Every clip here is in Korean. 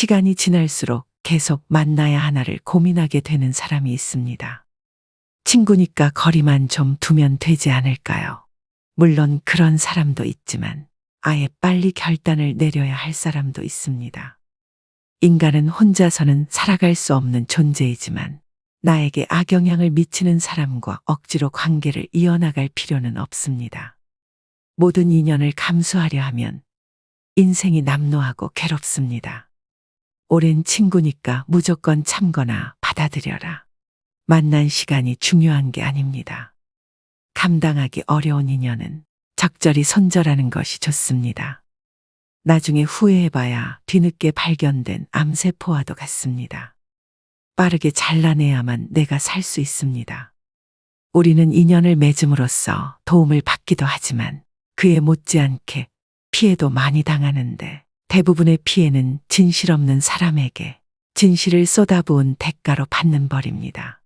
시간이 지날수록 계속 만나야 하나를 고민하게 되는 사람이 있습니다. 친구니까 거리만 좀 두면 되지 않을까요? 물론 그런 사람도 있지만 아예 빨리 결단을 내려야 할 사람도 있습니다. 인간은 혼자서는 살아갈 수 없는 존재이지만 나에게 악영향을 미치는 사람과 억지로 관계를 이어나갈 필요는 없습니다. 모든 인연을 감수하려 하면 인생이 남노하고 괴롭습니다. 오랜 친구니까 무조건 참거나 받아들여라. 만난 시간이 중요한 게 아닙니다. 감당하기 어려운 인연은 적절히 손절하는 것이 좋습니다. 나중에 후회해봐야 뒤늦게 발견된 암세포와도 같습니다. 빠르게 잘라내야만 내가 살 수 있습니다. 우리는 인연을 맺음으로써 도움을 받기도 하지만 그에 못지않게 피해도 많이 당하는데 대부분의 피해는 진실 없는 사람에게 진실을 쏟아부은 대가로 받는 벌입니다.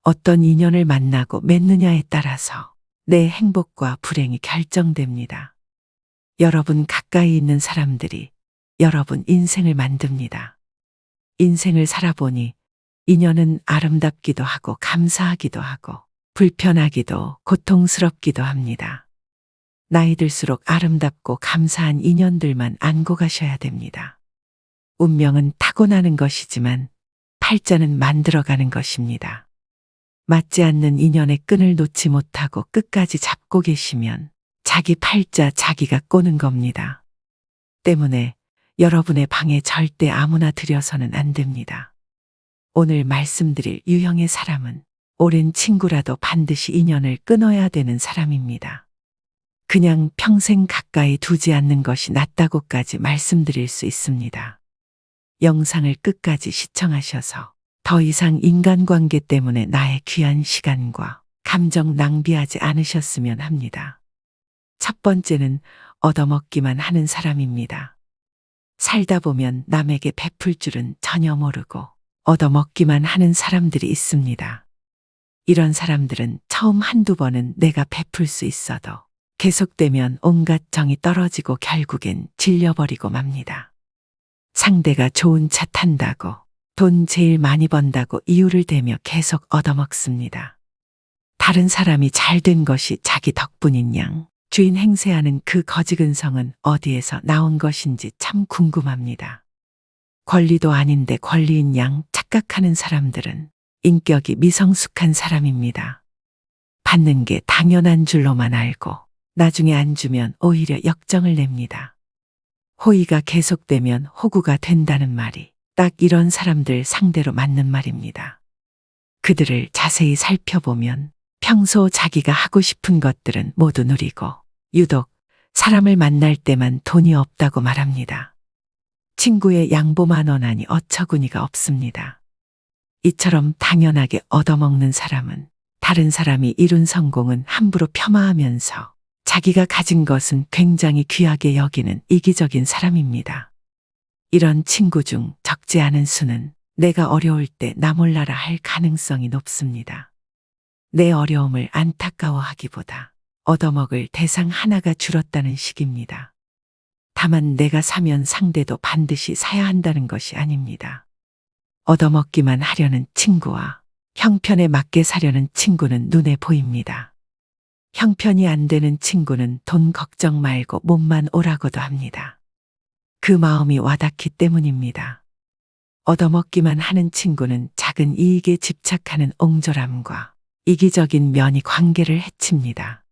어떤 인연을 만나고 맺느냐에 따라서 내 행복과 불행이 결정됩니다. 여러분 가까이 있는 사람들이 여러분 인생을 만듭니다. 인생을 살아보니 인연은 아름답기도 하고 감사하기도 하고 불편하기도 고통스럽기도 합니다. 나이 들수록 아름답고 감사한 인연들만 안고 가셔야 됩니다. 운명은 타고나는 것이지만 팔자는 만들어가는 것입니다. 맞지 않는 인연의 끈을 놓지 못하고 끝까지 잡고 계시면 자기 팔자 자기가 꼬는 겁니다. 때문에 여러분의 방에 절대 아무나 들여서는 안 됩니다. 오늘 말씀드릴 유형의 사람은 오랜 친구라도 반드시 인연을 끊어야 되는 사람입니다. 그냥 평생 가까이 두지 않는 것이 낫다고까지 말씀드릴 수 있습니다. 영상을 끝까지 시청하셔서 더 이상 인간관계 때문에 나의 귀한 시간과 감정 낭비하지 않으셨으면 합니다. 첫 번째는 얻어먹기만 하는 사람입니다. 살다 보면 남에게 베풀 줄은 전혀 모르고 얻어먹기만 하는 사람들이 있습니다. 이런 사람들은 처음 한두 번은 내가 베풀 수 있어도 계속되면 온갖 정이 떨어지고 결국엔 질려버리고 맙니다. 상대가 좋은 차 탄다고 돈 제일 많이 번다고 이유를 대며 계속 얻어먹습니다. 다른 사람이 잘 된 것이 자기 덕분인 양 주인 행세하는 그 거지근성은 어디에서 나온 것인지 참 궁금합니다. 권리도 아닌데 권리인 양 착각하는 사람들은 인격이 미성숙한 사람입니다. 받는 게 당연한 줄로만 알고 나중에 안 주면 오히려 역정을 냅니다. 호의가 계속되면 호구가 된다는 말이 딱 이런 사람들 상대로 맞는 말입니다. 그들을 자세히 살펴보면 평소 자기가 하고 싶은 것들은 모두 누리고 유독 사람을 만날 때만 돈이 없다고 말합니다. 친구의 양보만 원하니 어처구니가 없습니다. 이처럼 당연하게 얻어먹는 사람은 다른 사람이 이룬 성공은 함부로 폄하하면서 자기가 가진 것은 굉장히 귀하게 여기는 이기적인 사람입니다. 이런 친구 중 적지 않은 수는 내가 어려울 때 나 몰라라 할 가능성이 높습니다. 내 어려움을 안타까워하기보다 얻어먹을 대상 하나가 줄었다는 식입니다. 다만 내가 사면 상대도 반드시 사야 한다는 것이 아닙니다. 얻어먹기만 하려는 친구와 형편에 맞게 사려는 친구는 눈에 보입니다. 형편이 안 되는 친구는 돈 걱정 말고 몸만 오라고도 합니다. 그 마음이 와닿기 때문입니다. 얻어먹기만 하는 친구는 작은 이익에 집착하는 옹졸함과 이기적인 면이 관계를 해칩니다.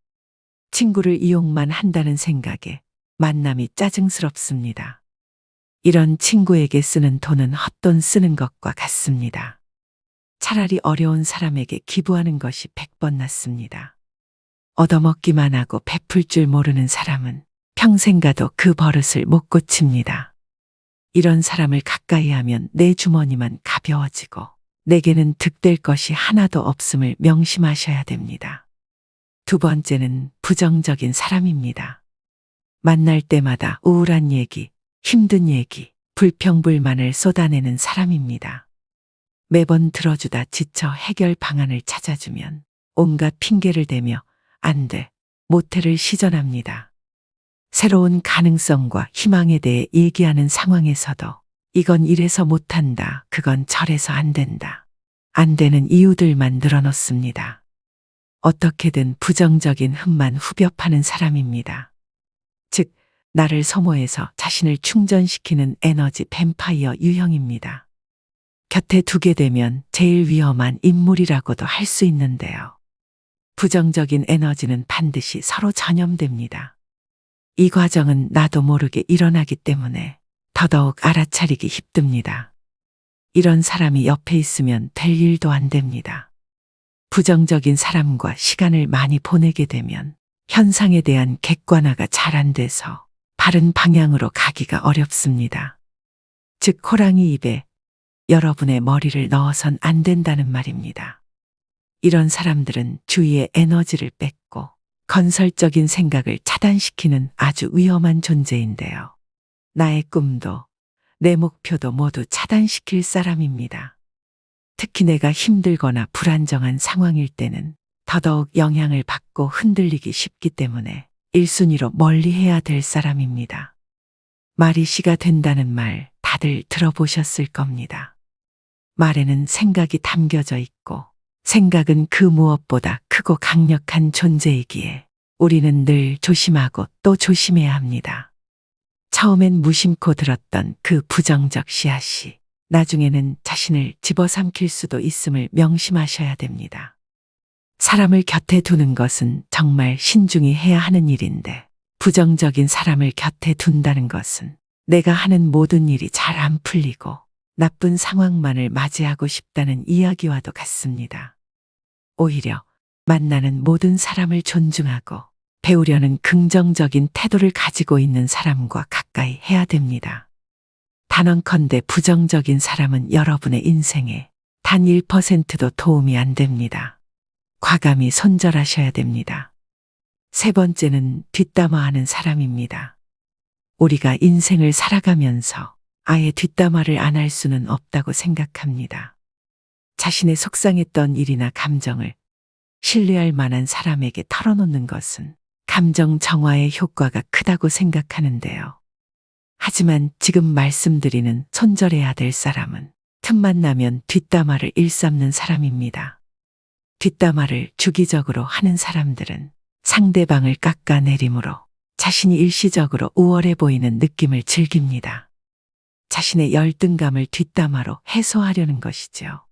친구를 이용만 한다는 생각에 만남이 짜증스럽습니다. 이런 친구에게 쓰는 돈은 헛돈 쓰는 것과 같습니다. 차라리 어려운 사람에게 기부하는 것이 100번 낫습니다. 얻어먹기만 하고 베풀 줄 모르는 사람은 평생 가도 그 버릇을 못 고칩니다. 이런 사람을 가까이 하면 내 주머니만 가벼워지고 내게는 득될 것이 하나도 없음을 명심하셔야 됩니다. 두 번째는 부정적인 사람입니다. 만날 때마다 우울한 얘기, 힘든 얘기, 불평불만을 쏟아내는 사람입니다. 매번 들어주다 지쳐 해결 방안을 찾아주면 온갖 핑계를 대며 안 돼, 못해를 시전합니다. 새로운 가능성과 희망에 대해 얘기하는 상황에서도 이건 이래서 못한다. 그건 저래서 안 된다. 안 되는 이유들만 늘어놓습니다. 어떻게든 부정적인 흠만 후벼 파는 사람입니다. 즉, 나를 소모해서 자신을 충전시키는 에너지 뱀파이어 유형입니다. 곁에 두게 되면 제일 위험한 인물이라고도 할 수 있는데요. 부정적인 에너지는 반드시 서로 전염됩니다. 이 과정은 나도 모르게 일어나기 때문에 더더욱 알아차리기 힘듭니다. 이런 사람이 옆에 있으면 될 일도 안 됩니다. 부정적인 사람과 시간을 많이 보내게 되면 현상에 대한 객관화가 잘 안 돼서 바른 방향으로 가기가 어렵습니다. 즉, 호랑이 입에 여러분의 머리를 넣어선 안 된다는 말입니다. 이런 사람들은 주위의 에너지를 뺏고 건설적인 생각을 차단시키는 아주 위험한 존재인데요. 나의 꿈도 내 목표도 모두 차단시킬 사람입니다. 특히 내가 힘들거나 불안정한 상황일 때는 더더욱 영향을 받고 흔들리기 쉽기 때문에 1순위로 멀리해야 될 사람입니다. 말이 씨가 된다는 말 다들 들어보셨을 겁니다. 말에는 생각이 담겨져 있고 생각은 그 무엇보다 크고 강력한 존재이기에 우리는 늘 조심하고 또 조심해야 합니다. 처음엔 무심코 들었던 그 부정적 씨앗이 나중에는 자신을 집어삼킬 수도 있음을 명심하셔야 됩니다. 사람을 곁에 두는 것은 정말 신중히 해야 하는 일인데 부정적인 사람을 곁에 둔다는 것은 내가 하는 모든 일이 잘 안 풀리고 나쁜 상황만을 맞이하고 싶다는 이야기와도 같습니다. 오히려 만나는 모든 사람을 존중하고 배우려는 긍정적인 태도를 가지고 있는 사람과 가까이 해야 됩니다. 단언컨대 부정적인 사람은 여러분의 인생에 단 1%도 도움이 안 됩니다. 과감히 손절하셔야 됩니다. 세 번째는 뒷담화하는 사람입니다. 우리가 인생을 살아가면서 아예 뒷담화를 안 할 수는 없다고 생각합니다. 자신의 속상했던 일이나 감정을 신뢰할 만한 사람에게 털어놓는 것은 감정 정화의 효과가 크다고 생각하는데요. 하지만 지금 말씀드리는 손절해야 될 사람은 틈만 나면 뒷담화를 일삼는 사람입니다. 뒷담화를 주기적으로 하는 사람들은 상대방을 깎아내림으로 자신이 일시적으로 우월해 보이는 느낌을 즐깁니다. 자신의 열등감을 뒷담화로 해소하려는 것이죠.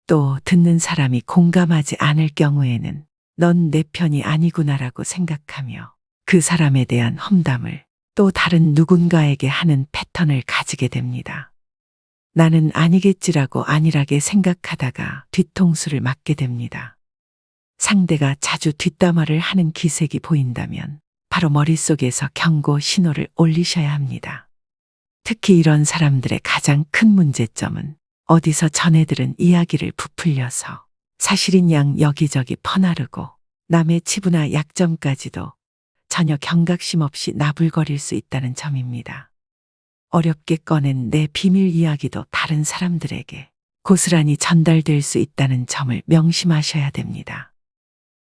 또 듣는 사람이 공감하지 않을 경우에는 넌 내 편이 아니구나라고 생각하며 그 사람에 대한 험담을 또 다른 누군가에게 하는 패턴을 가지게 됩니다. 나는 아니겠지라고 안일하게 생각하다가 뒤통수를 맞게 됩니다. 상대가 자주 뒷담화를 하는 기색이 보인다면 바로 머릿속에서 경고 신호를 올리셔야 합니다. 특히 이런 사람들의 가장 큰 문제점은 어디서 전해 들은 이야기를 부풀려서 사실인 양 여기저기 퍼나르고 남의 치부나 약점까지도 전혀 경각심 없이 나불거릴 수 있다는 점입니다. 어렵게 꺼낸 내 비밀 이야기도 다른 사람들에게 고스란히 전달될 수 있다는 점을 명심하셔야 됩니다.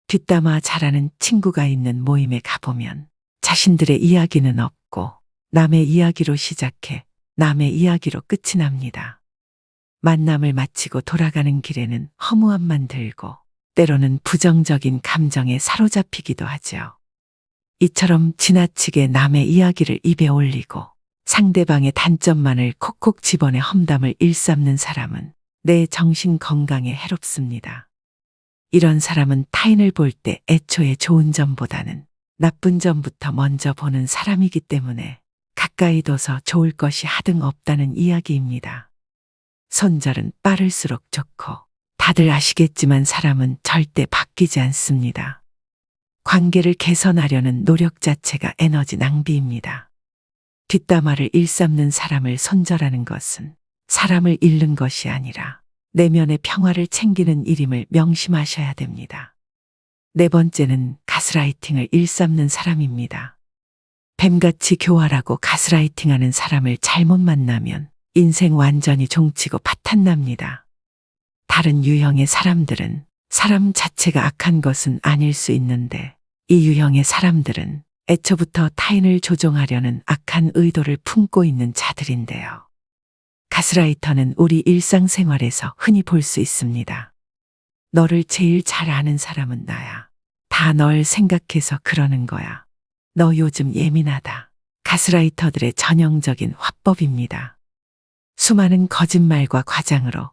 뒷담화 잘하는 친구가 있는 모임에 가보면 자신들의 이야기는 없고 남의 이야기로 시작해 남의 이야기로 끝이 납니다. 만남을 마치고 돌아가는 길에는 허무함만 들고 때로는 부정적인 감정에 사로잡히기도 하죠. 이처럼 지나치게 남의 이야기를 입에 올리고 상대방의 단점만을 콕콕 집어내 험담을 일삼는 사람은 내 정신 건강에 해롭습니다. 이런 사람은 타인을 볼 때 애초에 좋은 점보다는 나쁜 점부터 먼저 보는 사람이기 때문에 가까이 둬서 좋을 것이 하등 없다는 이야기입니다. 손절은 빠를수록 좋고 다들 아시겠지만 사람은 절대 바뀌지 않습니다. 관계를 개선하려는 노력 자체가 에너지 낭비입니다. 뒷담화를 일삼는 사람을 손절하는 것은 사람을 잃는 것이 아니라 내면의 평화를 챙기는 일임을 명심하셔야 됩니다. 네 번째는 가스라이팅을 일삼는 사람입니다. 뱀같이 교활하고 가스라이팅하는 사람을 잘못 만나면 인생 완전히 종치고 파탄납니다. 다른 유형의 사람들은 사람 자체가 악한 것은 아닐 수 있는데 이 유형의 사람들은 애초부터 타인을 조종하려는 악한 의도를 품고 있는 자들인데요. 가스라이터는 우리 일상생활에서 흔히 볼 수 있습니다. 너를 제일 잘 아는 사람은 나야. 다 널 생각해서 그러는 거야. 너 요즘 예민하다. 가스라이터들의 전형적인 화법입니다. 수많은 거짓말과 과장으로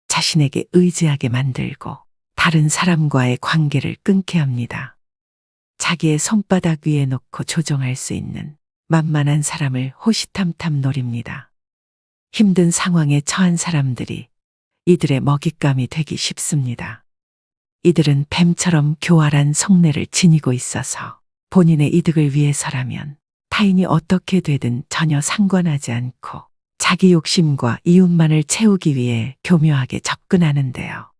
자신에게 의지하게 만들고 다른 사람과의 관계를 끊게 합니다. 자기의 손바닥 위에 놓고 조종할 수 있는 만만한 사람을 호시탐탐 노립니다. 힘든 상황에 처한 사람들이 이들의 먹잇감이 되기 쉽습니다. 이들은 뱀처럼 교활한 속내를 지니고 있어서 본인의 이득을 위해서라면 타인이 어떻게 되든 전혀 상관하지 않고 자기 욕심과 이웃만을 채우기 위해 교묘하게 접근하는데요.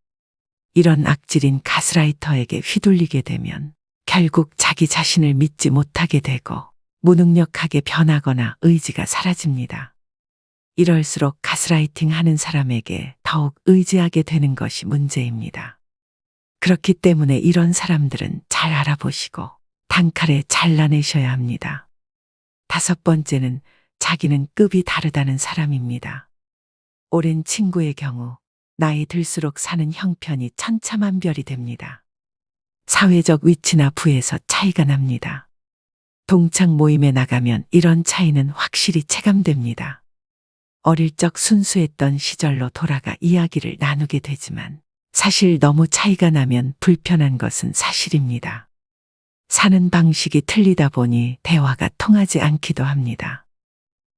이런 악질인 가스라이터에게 휘둘리게 되면 결국 자기 자신을 믿지 못하게 되고 무능력하게 변하거나 의지가 사라집니다. 이럴수록 가스라이팅 하는 사람에게 더욱 의지하게 되는 것이 문제입니다. 그렇기 때문에 이런 사람들은 잘 알아보시고 단칼에 잘라내셔야 합니다. 5번째는 자기는 급이 다르다는 사람입니다. 오랜 친구의 경우 나이 들수록 사는 형편이 천차만별이 됩니다. 사회적 위치나 부에서 차이가 납니다. 동창 모임에 나가면 이런 차이는 확실히 체감됩니다. 어릴 적 순수했던 시절로 돌아가 이야기를 나누게 되지만 사실 너무 차이가 나면 불편한 것은 사실입니다. 사는 방식이 틀리다 보니 대화가 통하지 않기도 합니다.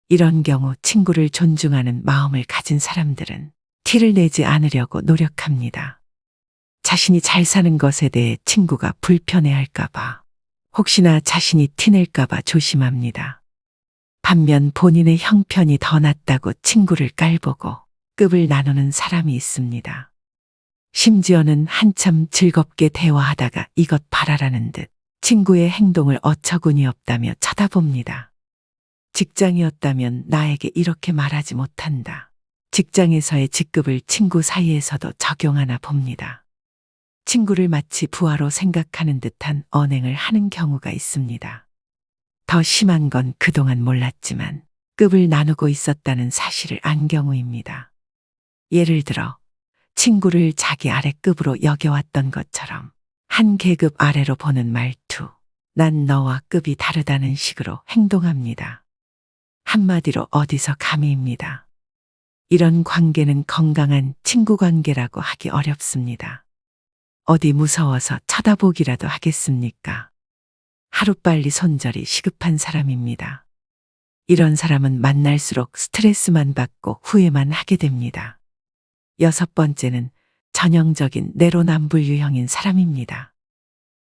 이런 경우 친구를 존중하는 마음을 가진 사람들은 티를 내지 않으려고 노력합니다. 자신이 잘 사는 것에 대해 친구가 불편해할까봐, 혹시나 자신이 티낼까봐 조심합니다. 반면 본인의 형편이 더 낫다고 친구를 깔보고 급을 나누는 사람이 있습니다. 심지어는 한참 즐겁게 대화하다가 이것 봐라라는 듯 친구의 행동을 어처구니 없다며 쳐다봅니다. 직장이었다면 나에게 이렇게 말하지 못한다. 직장에서의 직급을 친구 사이에서도 적용하나 봅니다. 친구를 마치 부하로 생각하는 듯한 언행을 하는 경우가 있습니다. 더 심한 건 그동안 몰랐지만 급을 나누고 있었다는 사실을 안 경우입니다. 예를 들어 친구를 자기 아래급으로 여겨왔던 것처럼 한 계급 아래로 보는 말투, 난 너와 급이 다르다는 식으로 행동합니다. 한마디로 어디서 감히입니다. 이런 관계는 건강한 친구 관계라고 하기 어렵습니다. 어디 무서워서 쳐다보기라도 하겠습니까? 하루빨리 손절이 시급한 사람입니다. 이런 사람은 만날수록 스트레스만 받고 후회만 하게 됩니다. 6번째는 전형적인 내로남불 유형인 사람입니다.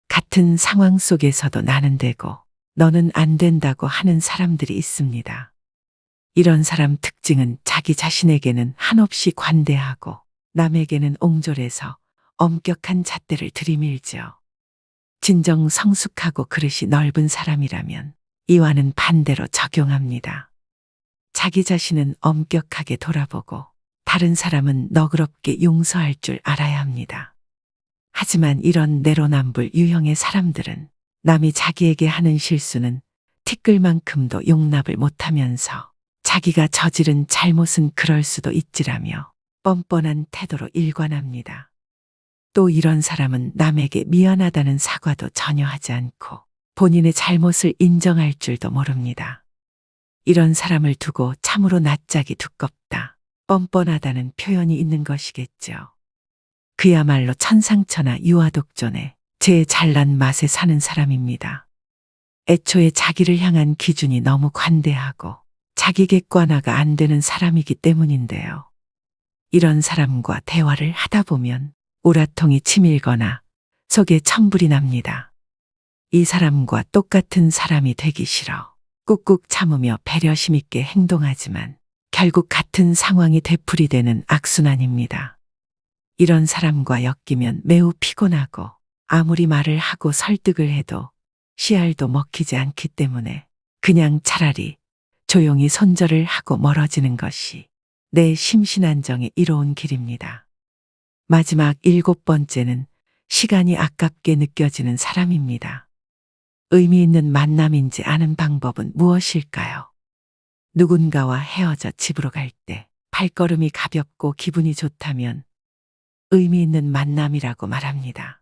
같은 상황 속에서도 나는 되고 너는 안 된다고 하는 사람들이 있습니다. 이런 사람 특징은 자기 자신에게는 한없이 관대하고 남에게는 옹졸해서 엄격한 잣대를 들이밀죠. 진정 성숙하고 그릇이 넓은 사람이라면 이와는 반대로 적용합니다. 자기 자신은 엄격하게 돌아보고 다른 사람은 너그럽게 용서할 줄 알아야 합니다. 하지만 이런 내로남불 유형의 사람들은 남이 자기에게 하는 실수는 티끌만큼도 용납을 못하면서 자기가 저지른 잘못은 그럴 수도 있지라며 뻔뻔한 태도로 일관합니다. 또 이런 사람은 남에게 미안하다는 사과도 전혀 하지 않고 본인의 잘못을 인정할 줄도 모릅니다. 이런 사람을 두고 참으로 낯짝이 두껍다, 뻔뻔하다는 표현이 있는 것이겠죠. 그야말로 천상천하 유아독존에 제 잘난 맛에 사는 사람입니다. 애초에 자기를 향한 기준이 너무 관대하고 자기 객관화가 안 되는 사람이기 때문인데요. 이런 사람과 대화를 하다 보면 우라통이 치밀거나 속에 천불이 납니다. 이 사람과 똑같은 사람이 되기 싫어 꾹꾹 참으며 배려심 있게 행동하지만 결국 같은 상황이 되풀이되는 악순환입니다. 이런 사람과 엮이면 매우 피곤하고 아무리 말을 하고 설득을 해도 씨알도 먹히지 않기 때문에 그냥 차라리 조용히 손절을 하고 멀어지는 것이 내 심신안정에 이로운 길입니다. 마지막 7번째는 시간이 아깝게 느껴지는 사람입니다. 의미 있는 만남인지 아는 방법은 무엇일까요? 누군가와 헤어져 집으로 갈 때 발걸음이 가볍고 기분이 좋다면 의미 있는 만남이라고 말합니다.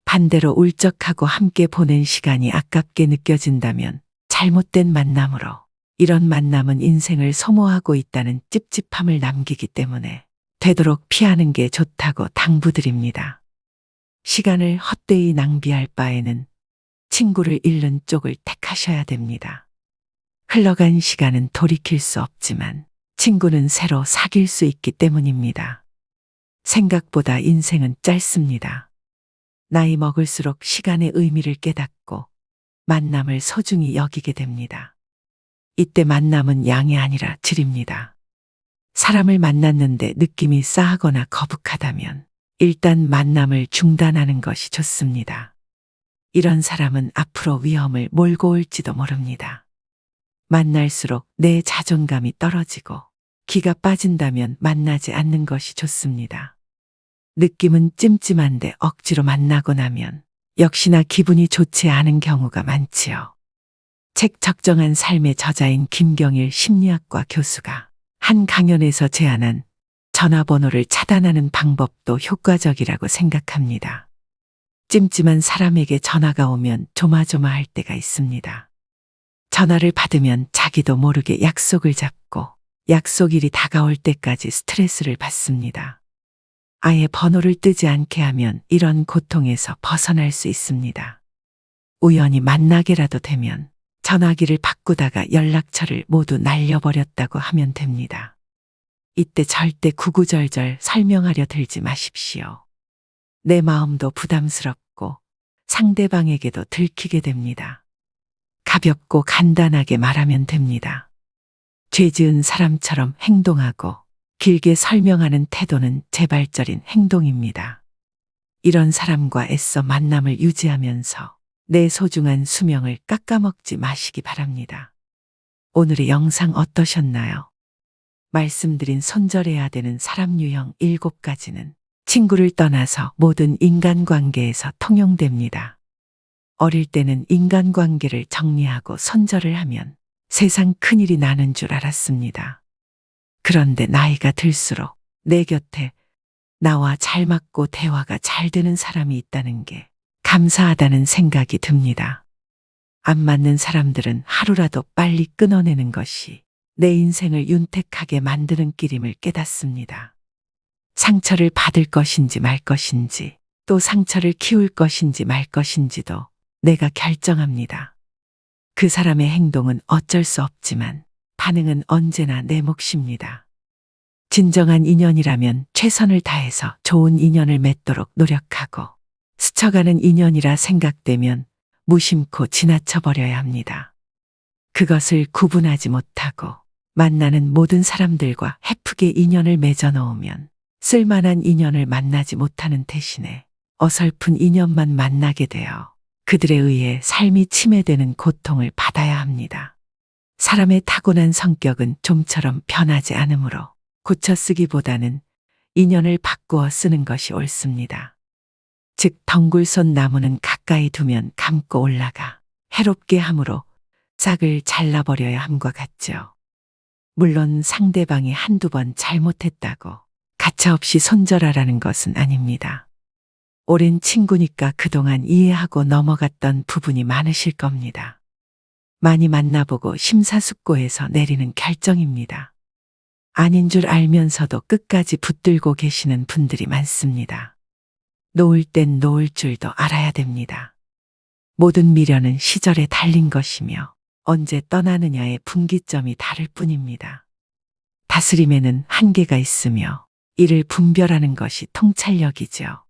반대로 울적하고 함께 보낸 시간이 아깝게 느껴진다면 잘못된 만남으로, 이런 만남은 인생을 소모하고 있다는 찝찝함을 남기기 때문에 되도록 피하는 게 좋다고 당부드립니다. 시간을 헛되이 낭비할 바에는 친구를 잃는 쪽을 택하셔야 됩니다. 흘러간 시간은 돌이킬 수 없지만 친구는 새로 사귈 수 있기 때문입니다. 생각보다 인생은 짧습니다. 나이 먹을수록 시간의 의미를 깨닫고 만남을 소중히 여기게 됩니다. 이때 만남은 양이 아니라 질입니다. 사람을 만났는데 느낌이 싸하거나 거북하다면 일단 만남을 중단하는 것이 좋습니다. 이런 사람은 앞으로 위험을 몰고 올지도 모릅니다. 만날수록 내 자존감이 떨어지고 기가 빠진다면 만나지 않는 것이 좋습니다. 느낌은 찜찜한데 억지로 만나고 나면 역시나 기분이 좋지 않은 경우가 많지요. 책 적정한 삶의 저자인 김경일 심리학과 교수가 한 강연에서 제안한 전화번호를 차단하는 방법도 효과적이라고 생각합니다. 찜찜한 사람에게 전화가 오면 조마조마할 때가 있습니다. 전화를 받으면 자기도 모르게 약속을 잡고 약속일이 다가올 때까지 스트레스를 받습니다. 아예 번호를 뜨지 않게 하면 이런 고통에서 벗어날 수 있습니다. 우연히 만나게라도 되면 전화기를 바꾸다가 연락처를 모두 날려버렸다고 하면 됩니다. 이때 절대 구구절절 설명하려 들지 마십시오. 내 마음도 부담스럽고 상대방에게도 들키게 됩니다. 가볍고 간단하게 말하면 됩니다. 죄 지은 사람처럼 행동하고 길게 설명하는 태도는 재발절인 행동입니다. 이런 사람과 애써 만남을 유지하면서 내 소중한 수명을 깎아먹지 마시기 바랍니다. 오늘의 영상 어떠셨나요? 말씀드린 손절해야 되는 사람 유형 7가지는 친구를 떠나서 모든 인간관계에서 통용됩니다. 어릴 때는 인간관계를 정리하고 손절을 하면 세상 큰일이 나는 줄 알았습니다. 그런데 나이가 들수록 내 곁에 나와 잘 맞고 대화가 잘 되는 사람이 있다는 게 감사하다는 생각이 듭니다. 안 맞는 사람들은 하루라도 빨리 끊어내는 것이 내 인생을 윤택하게 만드는 길임을 깨닫습니다. 상처를 받을 것인지 말 것인지, 또 상처를 키울 것인지 말 것인지도 내가 결정합니다. 그 사람의 행동은 어쩔 수 없지만 반응은 언제나 내 몫입니다. 진정한 인연이라면 최선을 다해서 좋은 인연을 맺도록 노력하고, 스쳐가는 인연이라 생각되면 무심코 지나쳐버려야 합니다. 그것을 구분하지 못하고 만나는 모든 사람들과 헤프게 인연을 맺어 놓으면 쓸만한 인연을 만나지 못하는 대신에 어설픈 인연만 만나게 되어 그들에 의해 삶이 침해되는 고통을 받아야 합니다. 사람의 타고난 성격은 좀처럼 변하지 않으므로 고쳐 쓰기보다는 인연을 바꾸어 쓰는 것이 옳습니다. 즉 덩굴손 나무는 가까이 두면 감고 올라가 해롭게 함으로 싹을 잘라버려야 함과 같죠. 물론 상대방이 한두 번 잘못했다고 가차없이 손절하라는 것은 아닙니다. 오랜 친구니까 그동안 이해하고 넘어갔던 부분이 많으실 겁니다. 많이 만나보고 심사숙고해서 내리는 결정입니다. 아닌 줄 알면서도 끝까지 붙들고 계시는 분들이 많습니다. 놓을 땐 놓을 줄도 알아야 됩니다. 모든 미련은 시절에 달린 것이며 언제 떠나느냐의 분기점이 다를 뿐입니다. 다스림에는 한계가 있으며 이를 분별하는 것이 통찰력이죠.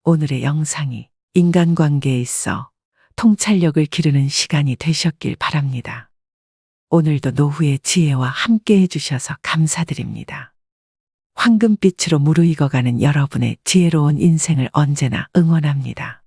오늘의 영상이 인간관계에 있어 통찰력을 기르는 시간이 되셨길 바랍니다. 오늘도 노후의 지혜와 함께 해주셔서 감사드립니다. 황금빛으로 무르익어가는 여러분의 지혜로운 인생을 언제나 응원합니다.